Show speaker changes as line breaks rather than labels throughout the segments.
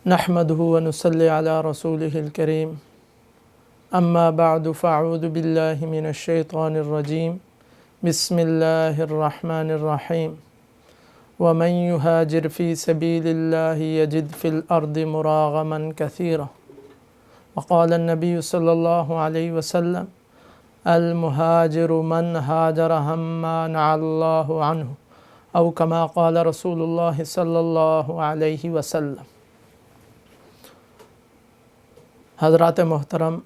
نحمدہ ونصلی علی رسولہ الکریم اما بعد فاعوذ باللہ من الشیطان الرجیم بسم اللہ الرحمن الرحیم ومن یہاجر فی سبیل اللہ یجد فی الارض مراغما کثیرا وقال النبی صلی اللہ علیہ وسلم المہاجر من ہاجر ہما نہى اللہ عنہ او کما قال رسول اللہ صلی اللہ علیہ وسلم۔ حضرات محترم،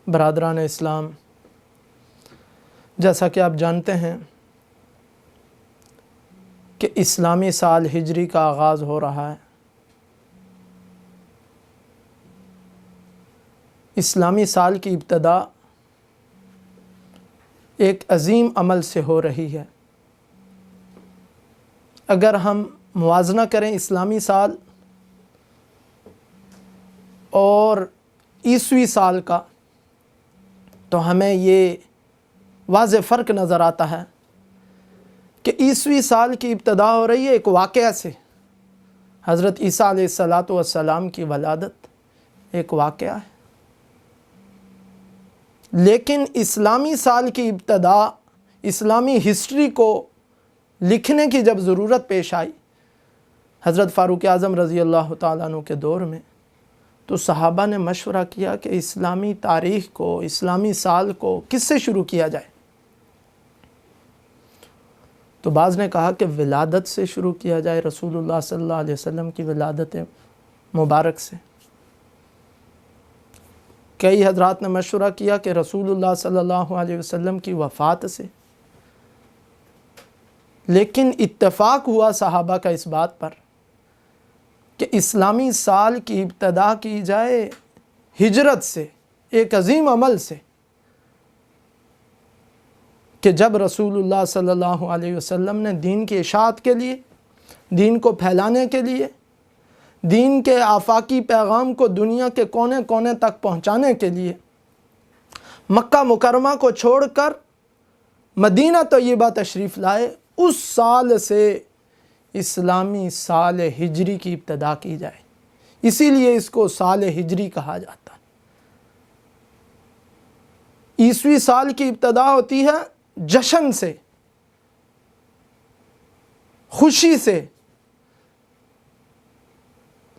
برادران اسلام، جیسا کہ آپ جانتے ہیں کہ اسلامی سال ہجری کا آغاز ہو رہا ہے۔ اسلامی سال کی ابتدا ایک عظیم عمل سے ہو رہی ہے۔ اگر ہم موازنہ کریں اسلامی سال اور عیسوی سال کا تو ہمیں یہ واضح فرق نظر آتا ہے کہ عیسوی سال کی ابتدا ہو رہی ہے ایک واقعہ سے۔ حضرت عیسیٰ علیہ السلام کی ولادت ایک واقعہ ہے، لیکن اسلامی سال کی ابتدا اسلامی ہسٹری کو لکھنے کی جب ضرورت پیش آئی حضرت فاروق اعظم رضی اللہ تعالیٰ عنہ کے دور میں، تو صحابہ نے مشورہ کیا کہ اسلامی تاریخ کو، اسلامی سال کو کس سے شروع کیا جائے؟ تو بعض نے کہا کہ ولادت سے شروع کیا جائے، رسول اللہ صلی اللہ علیہ وسلم کی ولادت مبارک سے۔ کئی حضرات نے مشورہ کیا کہ رسول اللہ صلی اللہ علیہ وسلم کی وفات سے، لیکن اتفاق ہوا صحابہ کا اس بات پر کہ اسلامی سال کی ابتدا کی جائے ہجرت سے، ایک عظیم عمل سے، کہ جب رسول اللہ صلی اللہ علیہ وسلم نے دین کی اشاعت کے لیے، دین کو پھیلانے کے لیے، دین کے آفاقی پیغام کو دنیا کے کونے کونے تک پہنچانے کے لیے مکہ مکرمہ کو چھوڑ کر مدینہ طیبہ تشریف لائے، اس سال سے اسلامی سال ہجری کی ابتدا کی جائے۔ اسی لیے اس کو سال ہجری کہا جاتا ہے۔ عیسوی سال کی ابتدا ہوتی ہے جشن سے، خوشی سے،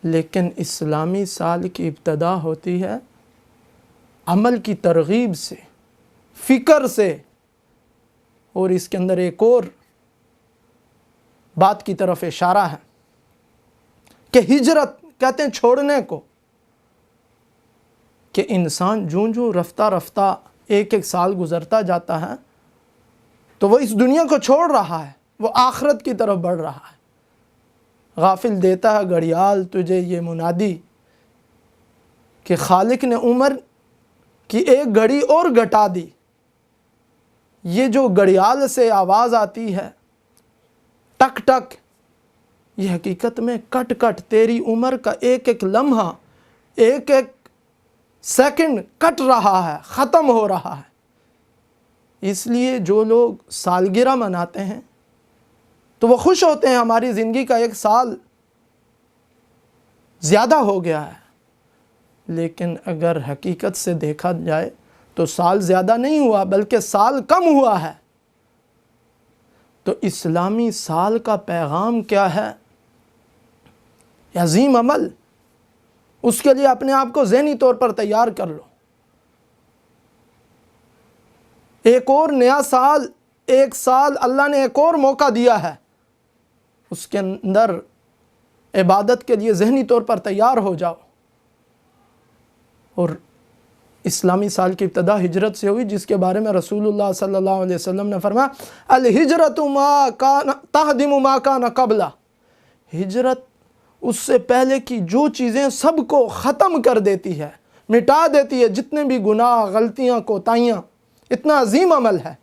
لیکن اسلامی سال کی ابتدا ہوتی ہے عمل کی ترغیب سے، فکر سے، اور اس کے اندر ایک اور بات کی طرف اشارہ ہے کہ ہجرت کہتے ہیں چھوڑنے کو، کہ انسان جوں رفتہ رفتہ ایک ایک سال گزرتا جاتا ہے تو وہ اس دنیا کو چھوڑ رہا ہے، وہ آخرت کی طرف بڑھ رہا ہے۔ غافل دیتا ہے گھڑیال تجھے یہ منادی کہ خالق نے عمر کی ایک گھڑی اور گھٹا دی۔ یہ جو گھڑیال سے آواز آتی ہے ٹک ٹک، یہ حقیقت میں کٹ کٹ تیری عمر کا ایک ایک لمحہ، ایک ایک سیکنڈ کٹ رہا ہے، ختم ہو رہا ہے۔ اس لیے جو لوگ سالگرہ مناتے ہیں تو وہ خوش ہوتے ہیں ہماری زندگی کا ایک سال زیادہ ہو گیا ہے، لیکن اگر حقیقت سے دیکھا جائے تو سال زیادہ نہیں ہوا بلکہ سال کم ہوا ہے۔ تو اسلامی سال کا پیغام کیا ہے؟ عظیم عمل، اس کے لیے اپنے آپ کو ذہنی طور پر تیار کر لو۔ ایک اور نیا سال، ایک سال اللہ نے ایک اور موقع دیا ہے، اس کے اندر عبادت کے لیے ذہنی طور پر تیار ہو جاؤ۔ اور اسلامی سال کی ابتدا ہجرت سے ہوئی، جس کے بارے میں رسول اللہ صلی اللہ علیہ وسلم نے فرمایا الہجرت تہدم ما کان قبلہ، ہجرت اس سے پہلے کی جو چیزیں سب کو ختم کر دیتی ہے، مٹا دیتی ہے، جتنے بھی گناہ، غلطیاں، کوتاہیاں۔ اتنا عظیم عمل ہے۔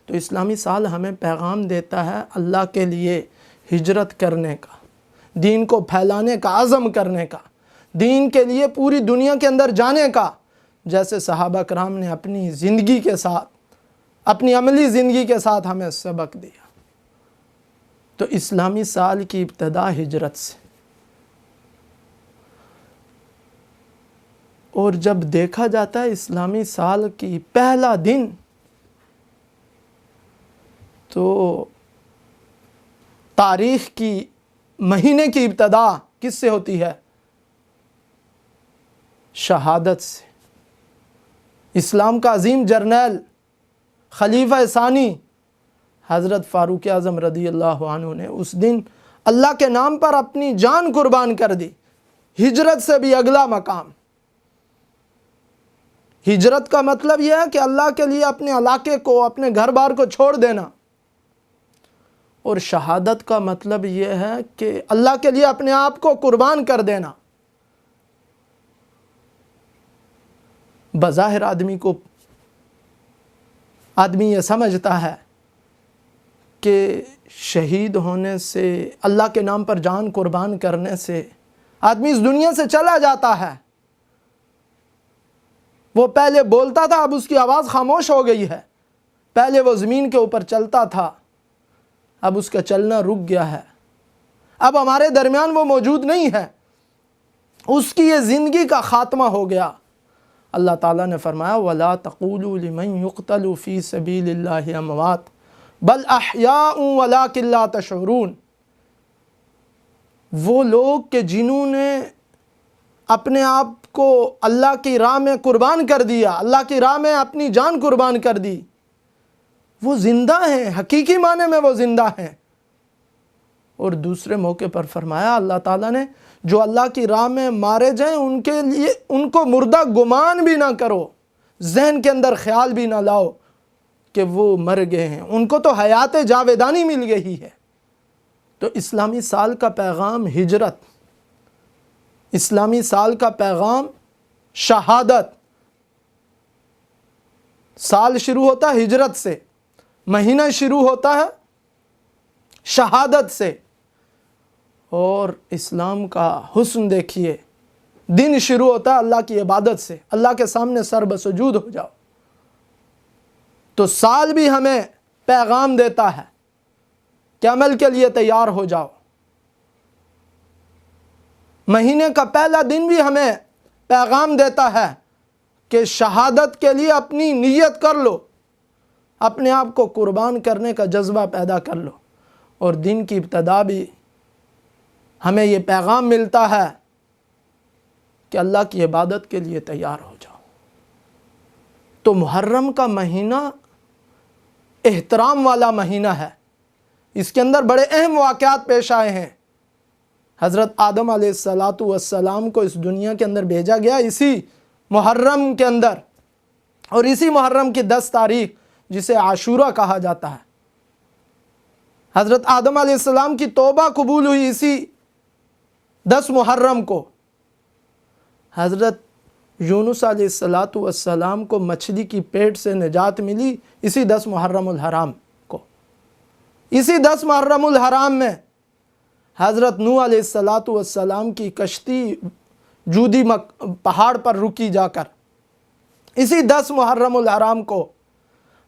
تو اسلامی سال ہمیں پیغام دیتا ہے اللہ کے لیے ہجرت کرنے کا، دین کو پھیلانے کا عزم کرنے کا، دین کے لیے پوری دنیا کے اندر جانے کا، جیسے صحابہ کرام نے اپنی زندگی کے ساتھ، اپنی عملی زندگی کے ساتھ ہمیں سبق دیا۔ تو اسلامی سال کی ابتدا ہجرت سے، اور جب دیکھا جاتا ہے اسلامی سال کی پہلا دن، تو تاریخ کی مہینے کی ابتدا کس سے ہوتی ہے؟ شہادت سے۔ اسلام کا عظیم جرنیل خلیفہ ثانی حضرت فاروق اعظم رضی اللہ عنہ نے اس دن اللہ کے نام پر اپنی جان قربان کر دی۔ ہجرت سے بھی اگلا مقام۔ ہجرت کا مطلب یہ ہے کہ اللہ کے لیے اپنے علاقے کو، اپنے گھر بار کو چھوڑ دینا، اور شہادت کا مطلب یہ ہے کہ اللہ کے لیے اپنے آپ کو قربان کر دینا۔ بظاہر آدمی یہ سمجھتا ہے کہ شہید ہونے سے، اللہ کے نام پر جان قربان کرنے سے آدمی اس دنیا سے چلا جاتا ہے۔ وہ پہلے بولتا تھا، اب اس کی آواز خاموش ہو گئی ہے۔ پہلے وہ زمین کے اوپر چلتا تھا، اب اس کا چلنا رک گیا ہے۔ اب ہمارے درمیان وہ موجود نہیں ہے، اس کی یہ زندگی کا خاتمہ ہو گیا۔ اللہ تعالیٰ نے فرمایا وَلَا تَقُولُوا لِمَنْ يُقْتَلُ فِي سَبِيلِ اللَّهِ أَمْوَاتٌ بَلْ أَحْيَاءٌ وَلَكِنْ لَا تَشْعُرُونَ۔ وہ لوگ کہ جنہوں نے اپنے آپ کو اللہ کی راہ میں قربان کر دیا، اللہ کی راہ میں اپنی جان قربان کر دی، وہ زندہ ہیں، حقیقی معنی میں وہ زندہ ہیں۔ اور دوسرے موقع پر فرمایا اللہ تعالیٰ نے جو اللہ کی راہ میں مارے جائیں ان کے لیے ان کو مردہ گمان بھی نہ کرو، ذہن کے اندر خیال بھی نہ لاؤ کہ وہ مر گئے ہیں، ان کو تو حیات جاویدانی مل گئی ہے۔ تو اسلامی سال کا پیغام ہجرت، اسلامی سال کا پیغام شہادت۔ سال شروع ہوتا ہے ہجرت سے، مہینہ شروع ہوتا ہے شہادت سے، اور اسلام کا حسن دیکھیے، دن شروع ہوتا ہے اللہ کی عبادت سے، اللہ کے سامنے سر بسجود ہو جاؤ۔ تو سال بھی ہمیں پیغام دیتا ہے کہ عمل کے لیے تیار ہو جاؤ۔ مہینے کا پہلا دن بھی ہمیں پیغام دیتا ہے کہ شہادت کے لیے اپنی نیت کر لو، اپنے آپ کو قربان کرنے کا جذبہ پیدا کر لو۔ اور دن کی ابتدا بھی ہمیں یہ پیغام ملتا ہے کہ اللہ کی عبادت کے لیے تیار ہو جاؤ۔ تو محرم کا مہینہ احترام والا مہینہ ہے، اس کے اندر بڑے اہم واقعات پیش آئے ہیں۔ حضرت آدم علیہ السلام کو اس دنیا کے اندر بھیجا گیا اسی محرم کے اندر، اور اسی محرم کی 10 تاریخ جسے عاشورہ کہا جاتا ہے۔ حضرت آدم علیہ السلام کی توبہ قبول ہوئی اسی 10 محرم کو۔ حضرت یونس علیہ السلام کو مچھلی کی پیٹ سے نجات ملی اسی 10 محرم الحرام کو۔ اسی 10 محرم الحرام میں حضرت نوح علیہ السلام کی کشتی جودی پہاڑ پر رکی جا کر، اسی 10 محرم الحرام کو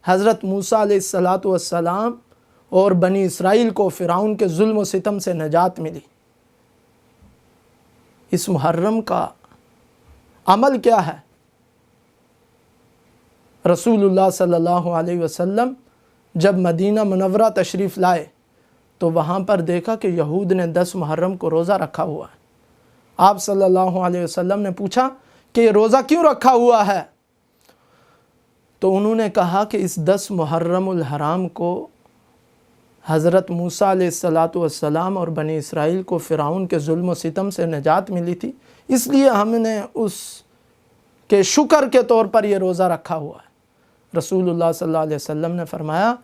حضرت موسیٰ علیہ السلام اور بنی اسرائیل کو فرعون کے ظلم و ستم سے نجات ملی۔ اس محرم کا عمل کیا ہے؟ رسول اللہ صلی اللہ علیہ وسلم جب مدینہ منورہ تشریف لائے تو وہاں پر دیکھا کہ یہود نے 10 محرم کو روزہ رکھا ہوا ہے۔ آپ صلی اللہ علیہ وسلم نے پوچھا کہ یہ روزہ کیوں رکھا ہوا ہے؟ تو انہوں نے کہا کہ اس 10 محرم الحرام کو حضرت موسیٰ علیہ السلام اور بنی اسرائیل کو فرعون کے ظلم و ستم سے نجات ملی تھی، اس لیے ہم نے اس کے شکر کے طور پر یہ روزہ رکھا ہوا ہے۔ رسول اللہ صلی اللہ علیہ وسلم نے فرمایا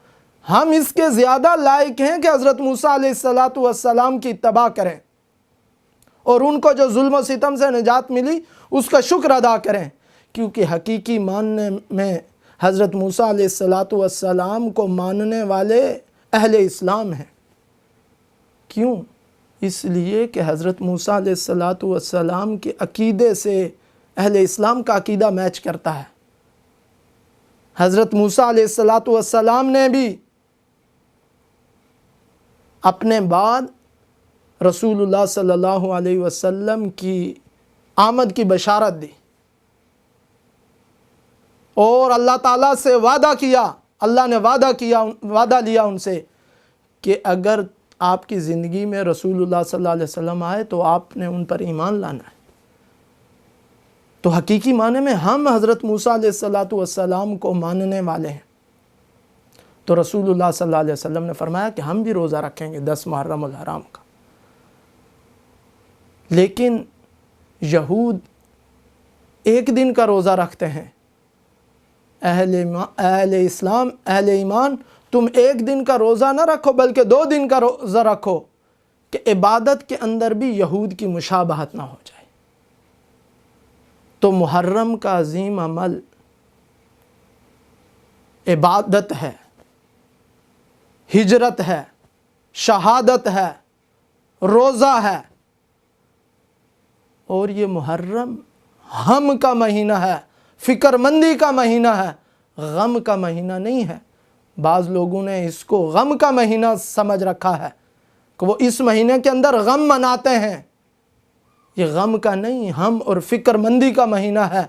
ہم اس کے زیادہ لائق ہیں کہ حضرت موسیٰ علیہ السلام کی اتباع کریں اور ان کو جو ظلم و ستم سے نجات ملی اس کا شکر ادا کریں، کیونکہ حقیقی ماننے میں حضرت موسیٰ علیہ السلام کو ماننے والے اہل اسلام ہیں۔ کیوں؟ اس لیے کہ حضرت موسیٰ علیہ السلام کے عقیدے سے اہل اسلام کا عقیدہ میچ کرتا ہے۔ حضرت موسیٰ علیہ السلام نے بھی اپنے بعد رسول اللہ صلی اللہ علیہ وسلم کی آمد کی بشارت دی اور اللہ تعالیٰ سے وعدہ کیا، اللہ نے وعدہ لیا ان سے کہ اگر آپ کی زندگی میں رسول اللہ صلی اللہ علیہ وسلم آئے تو آپ نے ان پر ایمان لانا ہے۔ تو حقیقی معنی میں ہم حضرت موسیٰ علیہ السلام کو ماننے والے ہیں۔ تو رسول اللہ صلی اللہ علیہ وسلم نے فرمایا کہ ہم بھی روزہ رکھیں گے 10 محرم الحرام کا۔ لیکن یہود ایک دن کا روزہ رکھتے ہیں، اہل اسلام، اہل ایمان، تم ایک دن کا روزہ نہ رکھو بلکہ 2 دن کا روزہ رکھو کہ عبادت کے اندر بھی یہود کی مشابہت نہ ہو جائے۔ تو محرم کا عظیم عمل عبادت ہے، ہجرت ہے، شہادت ہے، روزہ ہے، اور یہ محرم ہم کا مہینہ ہے، فکر مندی کا مہینہ ہے، غم کا مہینہ نہیں ہے۔ بعض لوگوں نے اس کو غم کا مہینہ سمجھ رکھا ہے کہ وہ اس مہینے کے اندر غم مناتے ہیں۔ یہ غم کا نہیں، ہم اور فکر مندی کا مہینہ ہے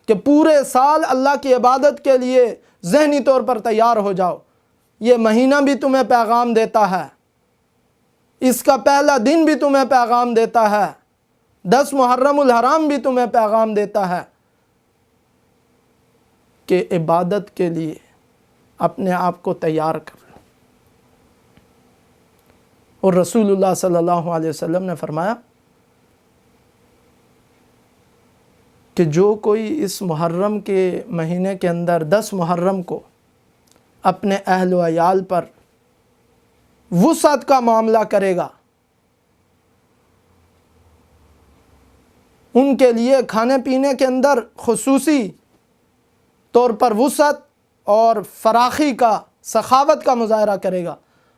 کہ پورے سال اللہ کی عبادت کے لیے ذہنی طور پر تیار ہو جاؤ۔ یہ مہینہ بھی تمہیں پیغام دیتا ہے، اس کا پہلا دن بھی تمہیں پیغام دیتا ہے، 10 محرم الحرام بھی تمہیں پیغام دیتا ہے کہ عبادت کے لیے اپنے آپ کو تیار کر لو۔ اور رسول اللہ صلی اللہ علیہ وسلم نے فرمایا کہ جو کوئی اس محرم کے مہینے کے اندر 10 محرم کو اپنے اہل و عیال پر وسعت کا معاملہ کرے گا، ان کے لیے کھانے پینے کے اندر خصوصی طور پر وسعت اور فراخی کا، سخاوت کا مظاہرہ کرے گا،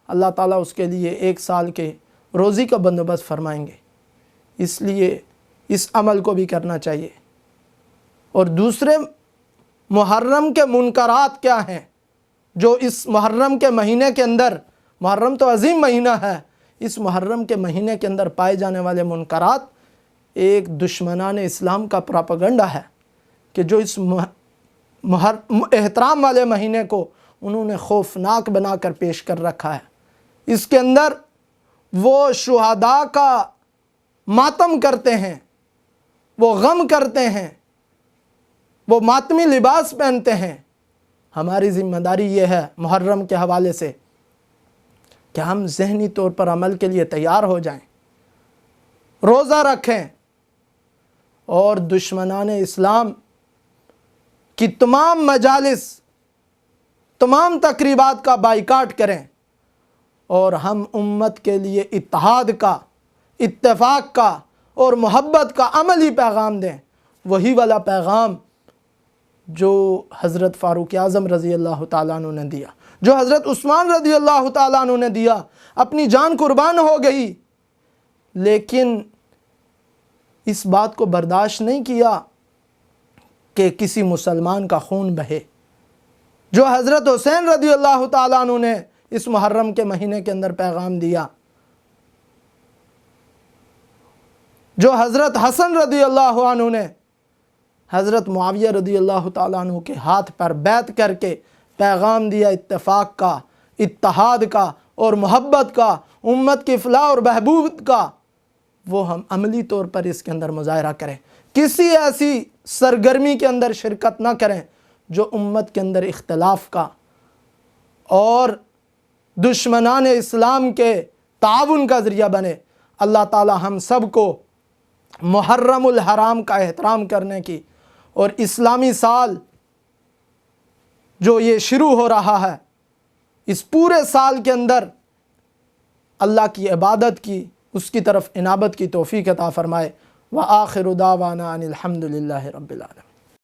اللہ تعالیٰ اس کے لیے 1 سال کے روزی کا بندوبست فرمائیں گے۔ اس لیے اس عمل کو بھی کرنا چاہیے۔ اور دوسرے محرم کے منکرات کیا ہیں جو اس محرم کے مہینے کے اندر، محرم تو عظیم مہینہ ہے، اس محرم کے مہینے کے اندر پائے جانے والے منکرات، ایک دشمنان اسلام کا پراپیگنڈا ہے کہ جو اس احترام والے مہینے کو انہوں نے خوفناک بنا کر پیش کر رکھا ہے۔ اس کے اندر وہ شہداء کا ماتم کرتے ہیں، وہ غم کرتے ہیں، وہ ماتمی لباس پہنتے ہیں۔ ہماری ذمہ داری یہ ہے محرم کے حوالے سے کہ ہم ذہنی طور پر عمل کے لیے تیار ہو جائیں، روزہ رکھیں، اور دشمنان اسلام کی تمام مجالس، تمام تقریبات کا بائیکاٹ کریں، اور ہم امت کے لیے اتحاد کا، اتفاق کا اور محبت کا عملی پیغام دیں، وہی والا پیغام جو حضرت فاروق اعظم رضی اللہ تعالیٰ عنہ نے دیا، جو حضرت عثمان رضی اللہ تعالیٰ عنہ نے دیا۔ اپنی جان قربان ہو گئی، لیکن اس بات کو برداشت نہیں کیا کہ کسی مسلمان کا خون بہے۔ جو حضرت حسین رضی اللہ تعالیٰ عنہ نے اس محرم کے مہینے کے اندر پیغام دیا، جو حضرت حسن رضی اللہ عنہ نے حضرت معاویہ رضی اللہ تعالیٰ عنہ کے ہاتھ پر بیعت کر کے پیغام دیا اتفاق کا، اتحاد کا اور محبت کا، امت کی فلاح اور بہبود کا، وہ ہم عملی طور پر اس کے اندر مظاہرہ کریں۔ کسی ایسی سرگرمی کے اندر شرکت نہ کریں جو امت کے اندر اختلاف کا اور دشمنان اسلام کے تعاون کا ذریعہ بنے۔ اللہ تعالی ہم سب کو محرم الحرام کا احترام کرنے کی، اور اسلامی سال جو یہ شروع ہو رہا ہے، اس پورے سال کے اندر اللہ کی عبادت کی، اس کی طرف انابت کی توفیق عطا فرمائے۔ وآخر دعوانا ان الحمد للہ رب العالمین۔